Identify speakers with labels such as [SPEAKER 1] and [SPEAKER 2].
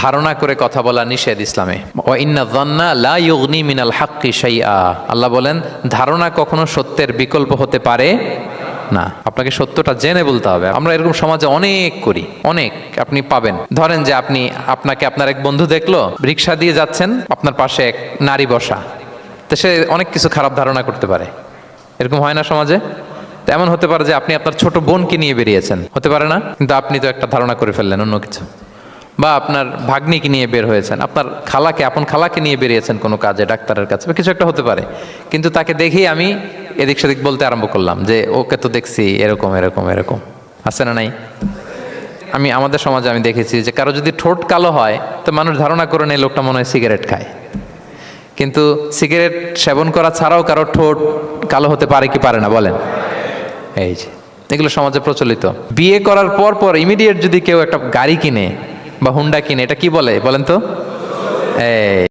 [SPEAKER 1] ধারণা করে কথা বলা নিষেধ ইসলামে। ওয়া ইন্না যান্না লা ইউগনি মিনাল হাক্কি শাইআ, আল্লাহ বলেন ধারণা কখনো সত্যের বিকল্প হতে পারে না। আপনাকে সত্যটা জেনে বলতে হবে। আমরা এরকম সমাজে অনেক করি, অনেক। আপনি পাবেন, ধরেন যে আপনাকে আপনার এক বন্ধু দেখলো, রিক্সা দিয়ে যাচ্ছেন, আপনার পাশে এক নারী বসা, তো সে অনেক কিছু খারাপ ধারণা করতে পারে। এরকম হয় না সমাজে? তো এমন হতে পারে যে আপনি আপনার ছোট বোনকে নিয়ে বেরিয়েছেন, হতে পারে না? কিন্তু আপনি তো একটা ধারণা করে ফেললেন অন্য কিছু। বা আপনার ভাগ্নিকে নিয়ে বের হয়েছেন, আপনার আপন খালাকে নিয়ে বেরিয়েছেন কোনো কাজে, ডাক্তারের কাছে বা কিছু একটা হতে পারে। কিন্তু তাকে দেখেই আমি এদিক সেদিক বলতে আরম্ভ করলাম যে ওকে তো দেখছি এরকম এরকম এরকম। আছে না নাই? আমাদের সমাজে আমি দেখেছি যে কারো যদি ঠোঁট কালো হয় তো মানুষ ধারণা করে নেয় লোকটা মনে হয় সিগারেট খায়। কিন্তু সিগারেট সেবন করা ছাড়াও কারো ঠোঁট কালো হতে পারে কি পারে না বলেন? এই যে এগুলো সমাজে প্রচলিত। বিয়ে করার পর ইমিডিয়েট যদি কেউ একটা গাড়ি কিনে বা হুন্ডা কিনে, এটা কি বলে বলেন তো? এই